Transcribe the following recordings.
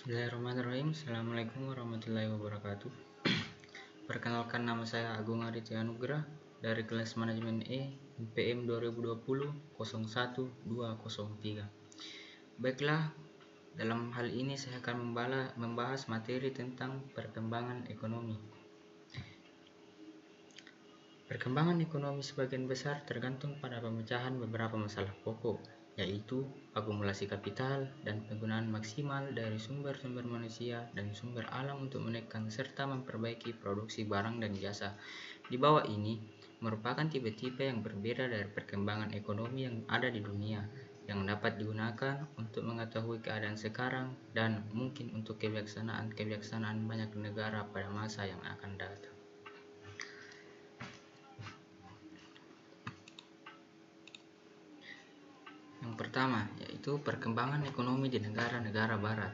Bismillahirrahmanirrahim. Assalamualaikum warahmatullahi wabarakatuh. Perkenalkan, nama saya Agung Aditya Anugrah dari kelas manajemen E NPM 2020 01203. Baiklah, dalam hal ini saya akan membahas materi tentang perkembangan ekonomi. Perkembangan ekonomi sebagian besar tergantung pada pemecahan beberapa masalah pokok, yaitu akumulasi kapital dan penggunaan maksimal dari sumber-sumber manusia dan sumber alam untuk menekan serta memperbaiki produksi barang dan jasa. Di bawah ini merupakan tipe-tipe yang berbeda dari perkembangan ekonomi yang ada di dunia, yang dapat digunakan untuk mengetahui keadaan sekarang dan mungkin untuk kebijaksanaan banyak negara pada masa yang akan datang. Yang pertama, yaitu perkembangan ekonomi di negara-negara barat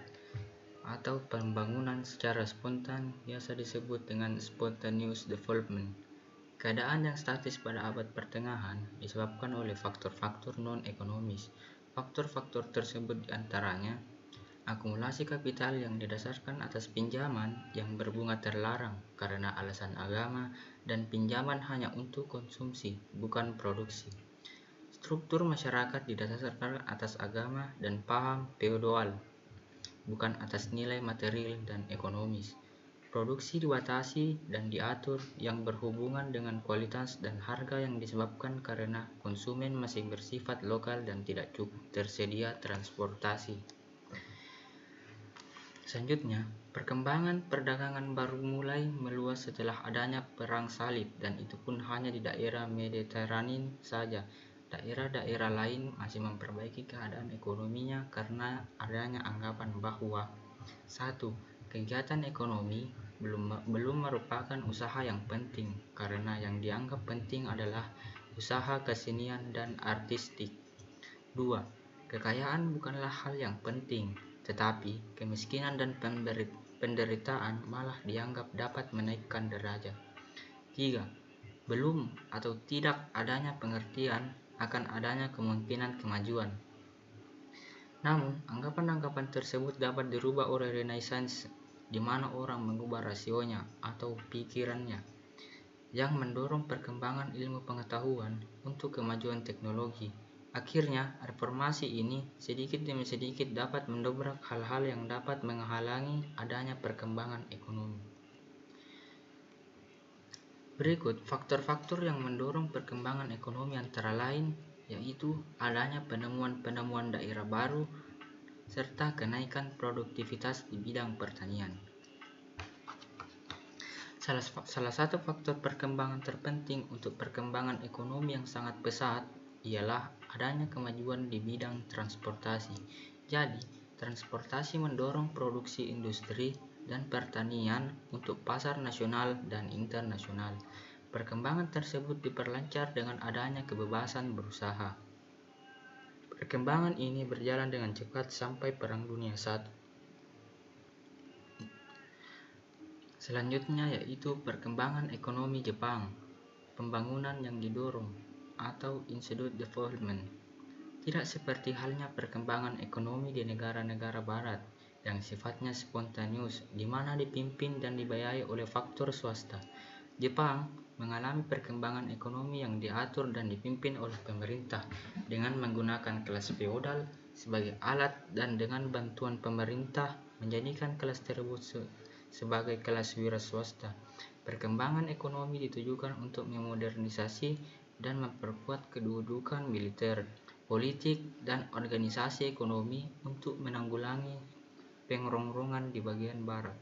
atau pembangunan secara spontan, biasa disebut dengan spontaneous development. Keadaan yang statis pada abad pertengahan disebabkan oleh faktor-faktor non-ekonomis. Faktor-faktor tersebut diantaranya akumulasi kapital yang didasarkan atas pinjaman yang berbunga terlarang karena alasan agama dan pinjaman hanya untuk konsumsi, bukan produksi. Struktur masyarakat didasarkan atas agama dan paham feodal, bukan atas nilai material dan ekonomis. Produksi dibatasi dan diatur yang berhubungan dengan kualitas dan harga yang disebabkan karena konsumen masih bersifat lokal dan tidak cukup tersedia transportasi. Selanjutnya, perkembangan perdagangan baru mulai meluas setelah adanya perang salib, dan itu pun hanya di daerah Mediterania saja. Daerah-daerah lain masih memperbaiki keadaan ekonominya karena adanya anggapan bahwa 1. Kegiatan ekonomi belum merupakan usaha yang penting, karena yang dianggap penting adalah usaha kesenian dan artistik. 2. Kekayaan bukanlah hal yang penting, tetapi kemiskinan dan penderitaan malah dianggap dapat menaikkan derajat. 3. Belum atau tidak adanya pengertian akan adanya kemungkinan kemajuan. Namun, anggapan-anggapan tersebut dapat dirubah oleh Renaissance, di mana orang mengubah rasionya atau pikirannya, yang mendorong perkembangan ilmu pengetahuan untuk kemajuan teknologi. Akhirnya, reformasi ini sedikit demi sedikit dapat mendobrak hal-hal yang dapat menghalangi adanya perkembangan ekonomi. Berikut faktor-faktor yang mendorong perkembangan ekonomi antara lain, yaitu adanya penemuan-penemuan daerah baru serta kenaikan produktivitas di bidang pertanian. Salah satu faktor perkembangan terpenting untuk perkembangan ekonomi yang sangat pesat ialah adanya kemajuan di bidang transportasi. Jadi, transportasi mendorong produksi industri dan pertanian untuk pasar nasional dan internasional. Perkembangan tersebut diperlancar dengan adanya kebebasan berusaha. Perkembangan ini berjalan dengan cepat sampai Perang Dunia I. Selanjutnya yaitu perkembangan ekonomi Jepang, pembangunan yang didorong atau institute development. Tidak seperti halnya perkembangan ekonomi di negara-negara barat yang sifatnya spontaneous, di mana dipimpin dan dibiayai oleh faktor swasta. Jepang mengalami perkembangan ekonomi yang diatur dan dipimpin oleh pemerintah dengan menggunakan kelas feodal sebagai alat dan dengan bantuan pemerintah menjadikan kelas tersebut sebagai kelas wira swasta. Perkembangan ekonomi ditujukan untuk memodernisasi dan memperkuat kedudukan militer, politik, dan organisasi ekonomi untuk menanggulangi pengerongrongan di bagian barat.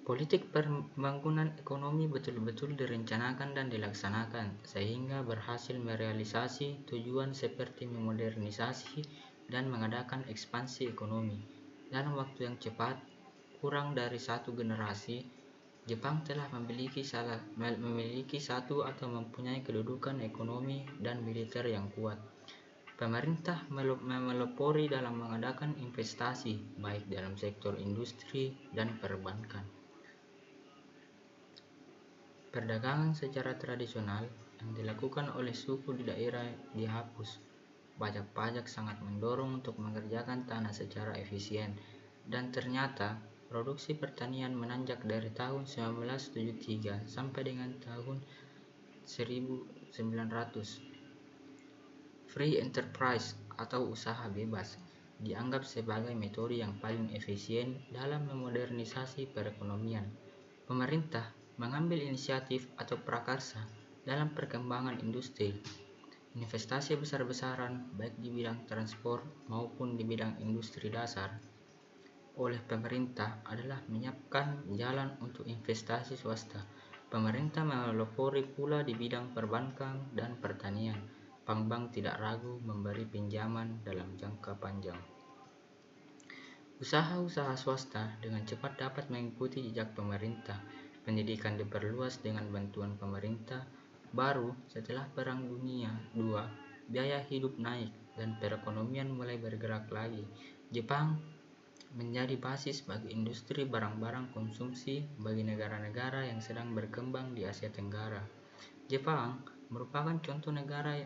Politik pembangunan ekonomi betul-betul direncanakan dan dilaksanakan sehingga berhasil merealisasi tujuan seperti memodernisasi dan mengadakan ekspansi ekonomi. Dalam waktu yang cepat, kurang dari satu generasi, Jepang telah memiliki satu atau mempunyai kedudukan ekonomi dan militer yang kuat. Pemerintah melopori dalam mengadakan investasi baik dalam sektor industri dan perbankan. Perdagangan secara tradisional yang dilakukan oleh suku di daerah dihapus. pajak-pajak sangat mendorong untuk mengerjakan tanah secara efisien, dan ternyata produksi pertanian menanjak dari tahun 1973 sampai dengan tahun 1900. Free enterprise atau usaha bebas dianggap sebagai metode yang paling efisien dalam memodernisasi perekonomian. Pemerintah mengambil inisiatif atau prakarsa dalam perkembangan industri. Investasi besar-besaran baik di bidang transport maupun di bidang industri dasar oleh pemerintah adalah menyiapkan jalan untuk investasi swasta. Pemerintah melopori pula di bidang perbankan dan pertanian. Bank-bank tidak ragu memberi pinjaman dalam jangka panjang. Usaha-usaha swasta dengan cepat dapat mengikuti jejak pemerintah. Pendidikan diperluas dengan bantuan pemerintah. Baru setelah Perang Dunia II, biaya hidup naik dan perekonomian mulai bergerak lagi. Jepang menjadi basis bagi industri barang-barang konsumsi bagi negara-negara yang sedang berkembang di Asia Tenggara. Jepang merupakan contoh negara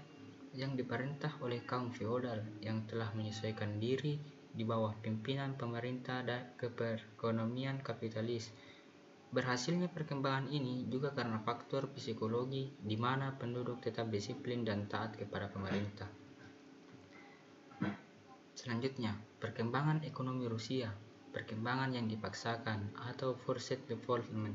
yang diperintah oleh kaum feodal yang telah menyesuaikan diri di bawah pimpinan pemerintah dan ke perekonomian kapitalis. Berhasilnya perkembangan ini juga karena faktor psikologi di mana penduduk tetap disiplin dan taat kepada pemerintah. Selanjutnya, perkembangan ekonomi Rusia, perkembangan yang dipaksakan atau forced development.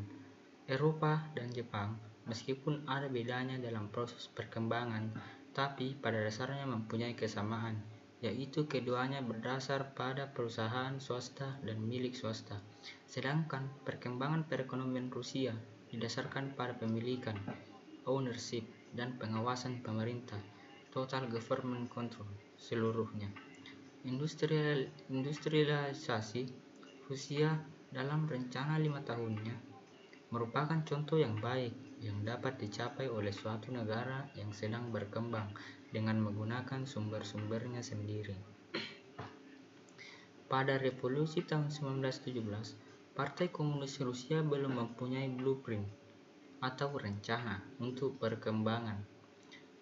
Eropa dan Jepang, meskipun ada bedanya dalam proses perkembangan, tapi pada dasarnya mempunyai kesamaan, yaitu keduanya berdasar pada perusahaan swasta dan milik swasta. Sedangkan perkembangan perekonomian Rusia didasarkan pada pemilikan, ownership, dan pengawasan pemerintah, total government control, seluruhnya. Industrialisasi Rusia dalam rencana 5 tahunnya merupakan contoh yang baik yang dapat dicapai oleh suatu negara yang sedang berkembang dengan menggunakan sumber-sumbernya sendiri. Pada revolusi tahun 1917, Partai Komunis Rusia belum mempunyai blueprint atau rencana untuk perkembangan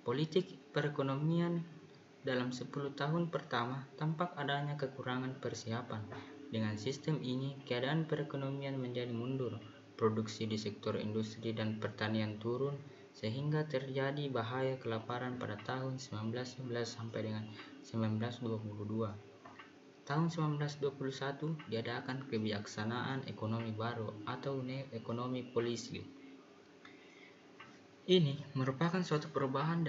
politik perekonomian. Dalam 10 tahun pertama tampak adanya kekurangan persiapan. Dengan sistem ini, keadaan perekonomian menjadi mundur. Produksi di sektor industri dan pertanian turun sehingga terjadi bahaya kelaparan pada tahun 1911 sampai dengan 1922. Tahun 1921 diadakan kebijaksanaan ekonomi baru atau neo-ekonomi policy. Ini merupakan suatu perubahan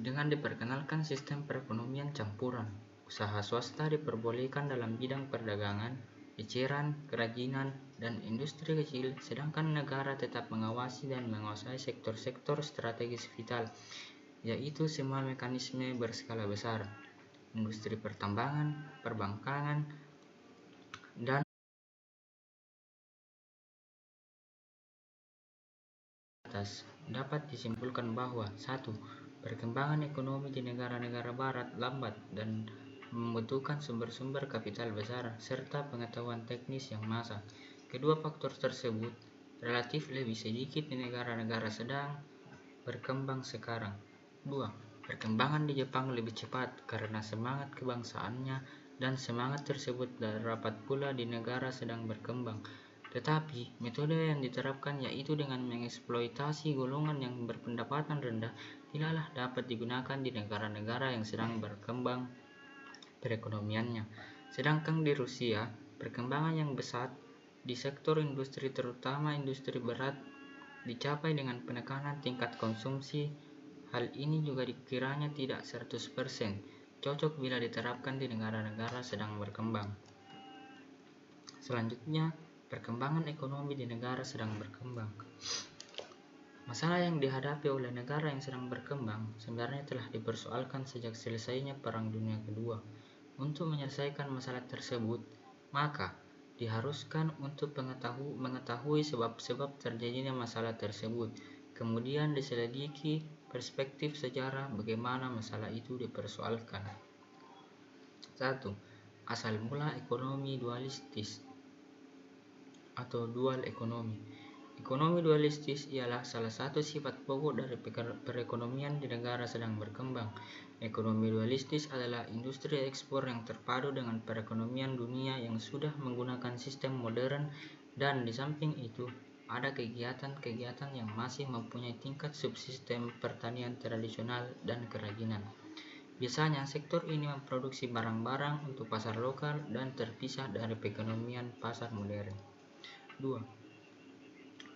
dengan diperkenalkan sistem perekonomian campuran. Usaha swasta diperbolehkan dalam bidang perdagangan, eceran, kerajinan, dan industri kecil, sedangkan negara tetap mengawasi dan menguasai sektor-sektor strategis vital, yaitu semua mekanisme berskala besar, industri pertambangan, perbankan, dan atas. Dapat disimpulkan bahwa 1. Perkembangan ekonomi di negara-negara barat lambat dan membutuhkan sumber-sumber kapital besar serta pengetahuan teknis yang masak. Kedua faktor tersebut relatif lebih sedikit di negara-negara sedang berkembang sekarang. 2. Perkembangan di Jepang lebih cepat karena semangat kebangsaannya dan semangat tersebut dapat pula di negara sedang berkembang. Tetapi metode yang diterapkan yaitu dengan mengeksploitasi golongan yang berpendapatan rendah tidaklah dapat digunakan di negara-negara yang sedang berkembang perekonomiannya. Sedangkan di Rusia, perkembangan yang pesat di sektor industri terutama industri berat dicapai dengan penekanan tingkat konsumsi. Hal ini juga dikiranya tidak 100% cocok bila diterapkan di negara-negara sedang berkembang. Selanjutnya, perkembangan ekonomi di negara sedang berkembang. Masalah yang dihadapi oleh negara yang sedang berkembang sebenarnya telah dipersoalkan sejak selesainya Perang Dunia Kedua. Untuk menyelesaikan masalah tersebut, maka diharuskan untuk mengetahui sebab-sebab terjadinya masalah tersebut, kemudian diselidiki perspektif sejarah bagaimana masalah itu dipersoalkan. 1. Asal mula ekonomi dualistis atau dual ekonomi. Ekonomi dualistis ialah salah satu sifat pokok dari perekonomian di negara sedang berkembang. Ekonomi dualistis adalah industri ekspor yang terpadu dengan perekonomian dunia yang sudah menggunakan sistem modern, dan di samping itu ada kegiatan-kegiatan yang masih mempunyai tingkat subsistem pertanian tradisional dan kerajinan. Biasanya sektor ini memproduksi barang-barang untuk pasar lokal dan terpisah dari perekonomian pasar modern. 2.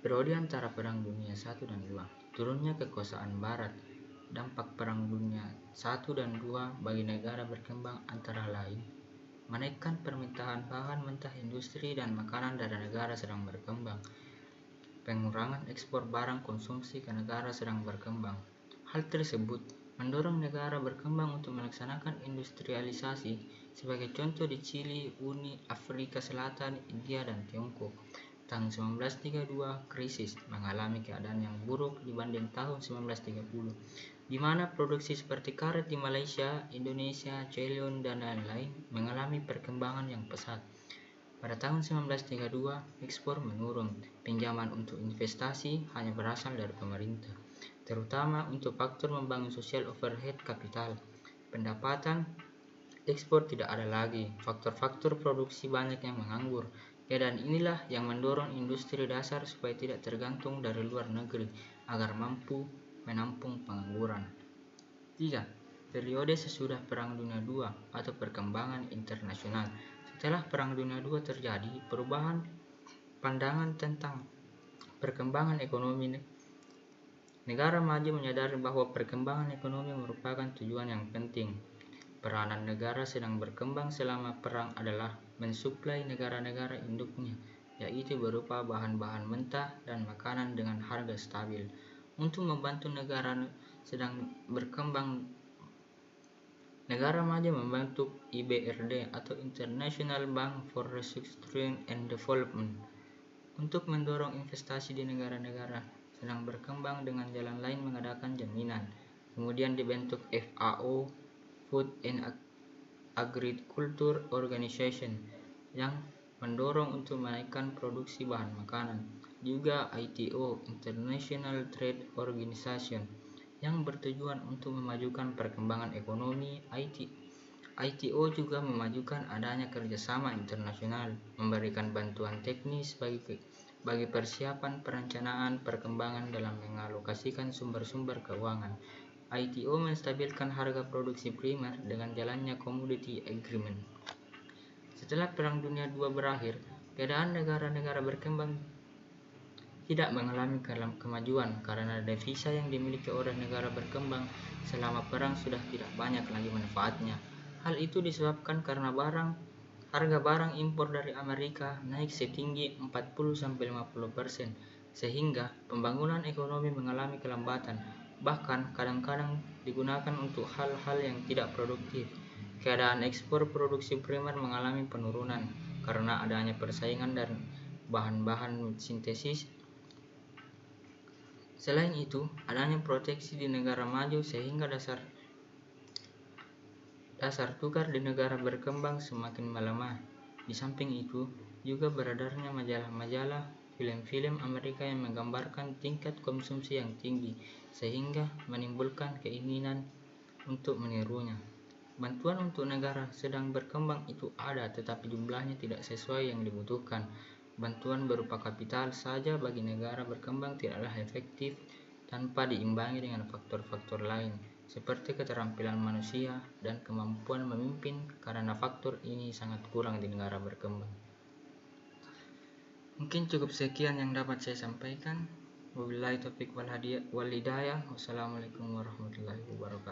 Periode antara Perang Dunia I dan II. Turunnya kekuasaan Barat. Dampak Perang Dunia I dan II bagi negara berkembang antara lain menaikkan permintaan bahan mentah industri dan makanan dari negara sedang berkembang, pengurangan ekspor barang konsumsi ke negara sedang berkembang. Hal tersebut mendorong negara berkembang untuk melaksanakan industrialisasi. Sebagai contoh di Chili, Uni Afrika Selatan, India, dan Tiongkok. Tahun 1932 krisis mengalami keadaan yang buruk dibanding tahun 1930, di mana produksi seperti karet di Malaysia, Indonesia, Ceylon, dan lain-lain mengalami perkembangan yang pesat. Pada tahun 1932, ekspor menurun, pinjaman untuk investasi hanya berasal dari pemerintah, terutama untuk faktor membangun sosial overhead kapital. Pendapatan ekspor tidak ada lagi, faktor-faktor produksi banyak yang menganggur. Keadaan inilah yang mendorong industri dasar supaya tidak tergantung dari luar negeri agar mampu menampung pengangguran. 3. Periode sesudah Perang Dunia II atau perkembangan internasional. Setelah Perang Dunia II terjadi perubahan pandangan tentang perkembangan ekonomi. Negara maju menyadari bahwa perkembangan ekonomi merupakan tujuan yang penting. Peranan negara sedang berkembang selama perang adalah mensuplai negara-negara induknya, yaitu berupa bahan-bahan mentah dan makanan dengan harga stabil. Untuk membantu negara sedang berkembang, negara maju membentuk IBRD atau International Bank for Reconstruction and Development untuk mendorong investasi di negara-negara sedang berkembang. Dengan jalan lain mengadakan jaminan. Kemudian dibentuk FAO, Food and Agriculture Organization, yang mendorong untuk menaikkan produksi bahan makanan. Juga ITO, International Trade Organization, yang bertujuan untuk memajukan perkembangan ekonomi. ITO juga memajukan adanya kerjasama internasional, memberikan bantuan teknis bagi persiapan perencanaan perkembangan dalam mengalokasikan sumber-sumber keuangan. ITO menstabilkan harga produksi primer dengan jalannya commodity agreement. Setelah Perang Dunia II berakhir, keadaan negara-negara berkembang tidak mengalami kemajuan karena devisa yang dimiliki oleh negara berkembang selama perang sudah tidak banyak lagi manfaatnya. Hal itu disebabkan karena harga barang impor dari Amerika naik setinggi 40-50%, sehingga pembangunan ekonomi mengalami kelambatan, bahkan kadang-kadang digunakan untuk hal-hal yang tidak produktif. Keadaan ekspor produksi primer mengalami penurunan karena adanya persaingan dari bahan-bahan sintesis. Selain itu, adanya proteksi di negara maju sehingga dasar tukar di negara berkembang semakin melemah. Di samping itu, juga beredarnya majalah-majalah, film-film Amerika yang menggambarkan tingkat konsumsi yang tinggi, sehingga menimbulkan keinginan untuk menirunya. Bantuan untuk negara sedang berkembang itu ada, tetapi jumlahnya tidak sesuai yang dibutuhkan. Bantuan berupa kapital saja bagi negara berkembang tidaklah efektif tanpa diimbangi dengan faktor-faktor lain, seperti keterampilan manusia dan kemampuan memimpin, karena faktor ini sangat kurang di negara berkembang. Mungkin cukup sekian yang dapat saya sampaikan. Wabillahi taufiq wal hidayah. Wassalamualaikum warahmatullahi wabarakatuh.